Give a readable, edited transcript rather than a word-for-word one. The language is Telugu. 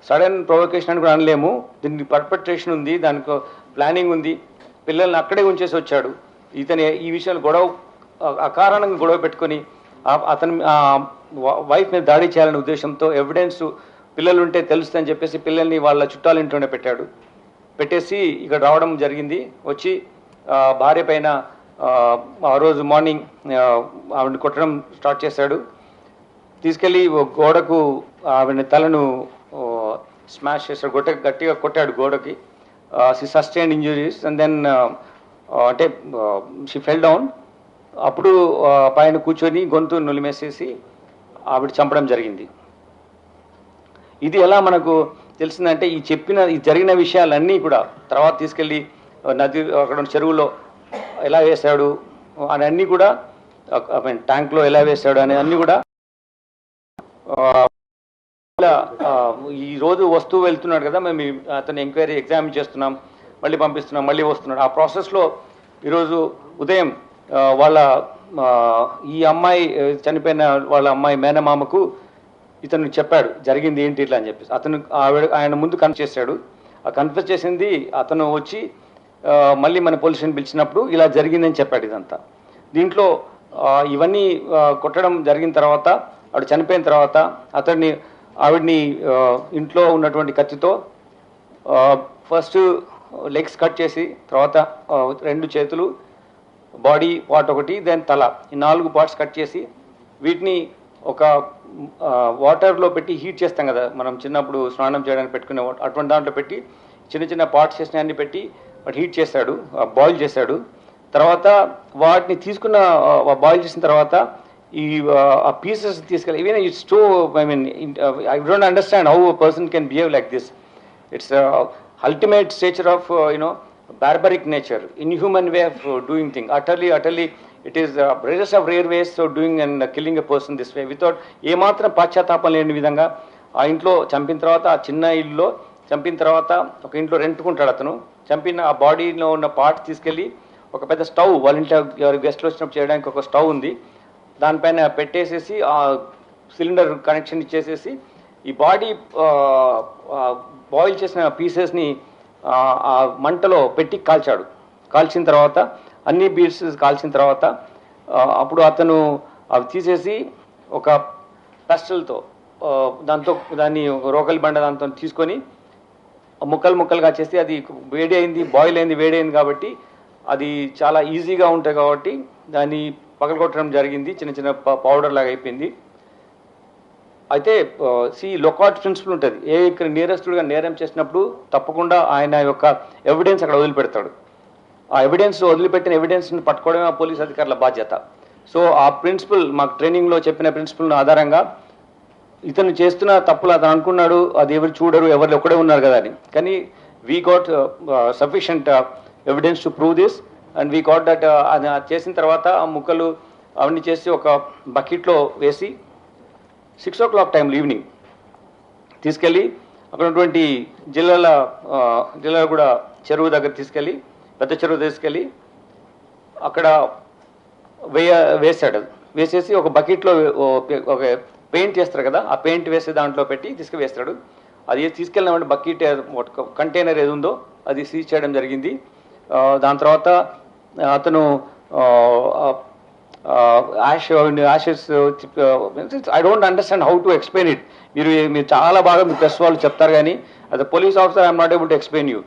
సడన్ ప్రొవొకేషన్ అని కూడా అనలేము. దీనికి పర్పెట్రేషన్ ఉంది, దానికి ప్లానింగ్ ఉంది. పిల్లల్ని అక్కడే ఉంచేసి వచ్చాడు. ఇతను ఈ విషయాలు అకారణంగా గొడవ పెట్టుకొని అతని వైఫ్ మీద దాడి చేయాలనే ఉద్దేశంతో ఎవిడెన్స్ పిల్లలు ఉంటే తెలుస్తుందని చెప్పేసి పిల్లల్ని వాళ్ళ చుట్టాల ఇంట్లోనే పెట్టేసి ఇక్కడ రావడం జరిగింది. వచ్చి భార్య పైన ఆ రోజు మార్నింగ్ ఆవిడని కొట్టడం స్టార్ట్ చేశాడు. తీసుకెళ్ళి గోడకు ఆవిడ తలను స్మాష్ చేశాడు, గట్టిగా కొట్టాడు గోడకి. సస్టైన్డ్ ఇంజురీస్ అండ్ దెన్ అంటే షీ ఫెల్ డౌన్. అప్పుడు పైన కూర్చొని గొంతు నులిమేసేసి ఆవిడ చంపడం జరిగింది. ఇది ఎలా మనకు తెలిసిందంటే ఈ జరిగిన విషయాలన్నీ కూడా తర్వాత తీసుకెళ్ళి నది అక్కడ చెరువులో ఎలా వేశాడు అని అన్నీ కూడా, ట్యాంక్లో ఎలా వేశాడు అనే అన్నీ కూడా ఈ రోజు వస్తువు వెళ్తున్నాడు కదా, మేము అతను ఎంక్వైరీ ఎగ్జామిన్ చేస్తున్నాం, మళ్ళీ పంపిస్తున్నాం, మళ్ళీ వస్తున్నాడు. ఆ ప్రాసెస్లో ఈరోజు ఉదయం వాళ్ళ ఈ అమ్మాయి చనిపోయిన వాళ్ళ అమ్మాయి మేనమామకు ఇతను చెప్పాడు జరిగింది ఏంటి ఇట్లా అని చెప్పేసి. ఆయన ముందు కన్ఫెస్ చేశాడు. ఆ కన్ఫెస్ చేసింది అతను వచ్చి మళ్ళీ మన పోలీస్ స్టేషన్ పిలిచినప్పుడు ఇలా జరిగిందని చెప్పాడు ఇదంతా. దీంట్లో ఇవన్నీ కొట్టడం జరిగిన తర్వాత, ఆవిడ చనిపోయిన తర్వాత ఆవిడ్ని ఇంట్లో ఉన్నటువంటి కత్తితో ఫస్ట్ లెగ్స్ కట్ చేసి, తర్వాత 2 చేతులు, బాడీ పార్ట్ ఒకటి, దెన్ తల, ఈ 4 పార్ట్స్ కట్ చేసి వీటిని ఒక వాటర్లో పెట్టి హీట్ చేస్తాం కదా మనం చిన్నప్పుడు స్నానం చేయడానికి పెట్టుకునే, అటువంటి దాంట్లో పెట్టి చిన్న పార్ట్స్ చేసిన అన్ని పెట్టి హీట్ చేశాడు, బాయిల్ చేశాడు. తర్వాత వాటిని బాయిల్ చేసిన తర్వాత ఈ పీసెస్ తీసుకెళ్ళి even it's two I don't understand how a person can behave like this. It's ultimate stature of barbaric nature, inhuman way of doing things. Utterly it is rarest of rare ways of doing and killing a person this way without ఏ మాత్రం పశ్చాత్తాపం లేని విధంగా. ఆ ఇంట్లో చంపిన తర్వాత, ఆ చిన్న ఇల్లులో చంపిన తర్వాత ఒక ఇంట్లో రెంట్కుంటాడు అతను. చంపిన ఆ బాడీలో ఉన్న పార్ట్ తీసుకెళ్ళి ఒక పెద్ద స్టవ్, వాళ్ళ ఇంట్లో గెస్ట్లు వచ్చినప్పుడు చేయడానికి ఒక స్టవ్ ఉంది, దానిపైన పెట్టేసేసి ఆ సిలిండర్ కనెక్షన్ ఇచ్చేసేసి ఈ బాడీ బాయిల్ చేసిన పీసెస్ని ఆ మంటలో పెట్టి కాల్చిన తర్వాత, అన్ని పీసెస్ కాల్చిన తర్వాత అప్పుడు అతను అవి తీసేసి ఒక పెస్టల్తో దాన్ని రోకలి బండ దాంతో తీసుకొని ముక్కలుగా చేసి, అది బాయిల్ అయింది వేడి కాబట్టి అది చాలా ఈజీగా ఉంటాయి కాబట్టి దాన్ని పగలగొట్టడం జరిగింది. చిన్న పౌడర్ లాగా అయిపోయింది. అయితే లొకాట్ ప్రిన్సిపల్ ఉంటుంది. ఇక్కడ నేరస్తుడిగా నేరం చేసినప్పుడు తప్పకుండా ఆయన యొక్క ఎవిడెన్స్ అక్కడ వదిలిపెడతాడు. ఆ వదిలిపెట్టిన ఎవిడెన్స్ని పట్టుకోవడమే ఆ పోలీస్ అధికారుల బాధ్యత. సో ఆ ప్రిన్సిపల్ మాకు ట్రైనింగ్లో చెప్పిన ప్రిన్సిపల్ ఆధారంగా ఇతను చేస్తున్న తప్పులు అతను అనుకున్నాడు, అది ఎవరు చూడరు, ఎవరు ఒక్కడే ఉన్నారు కదా అని. కానీ we got sufficient evidence to prove this and we got that. చేసిన తర్వాత ఆ ముక్కలు అవన్నీ చేసి ఒక బకెట్లో వేసి 6 o'clock టైంలో ఈవినింగ్ తీసుకెళ్ళి అక్కడ ఉన్నటువంటి జిల్లాలో కూడా చెరువు దగ్గర తీసుకెళ్ళి, పెద్ద చెరువు తీసుకెళ్ళి అక్కడ వేసాడు. వేసేసి ఒక బకెట్లో ఒక పెయింట్ చేస్తారు కదా, ఆ పెయింట్ వేసే దాంట్లో పెట్టి తీసుకువేస్తాడు. అది తీసుకెళ్ళిన బకెట్ కంటైనర్ ఏది ఉందో అది సీజ్ చేయడం జరిగింది. దాని తర్వాత అతను ashes I don't understand how to explain it. మీరు చాలా బాగా మీ ప్రెస్ వాళ్ళు చెప్తారు కానీ as a police officer I am not able to explain you.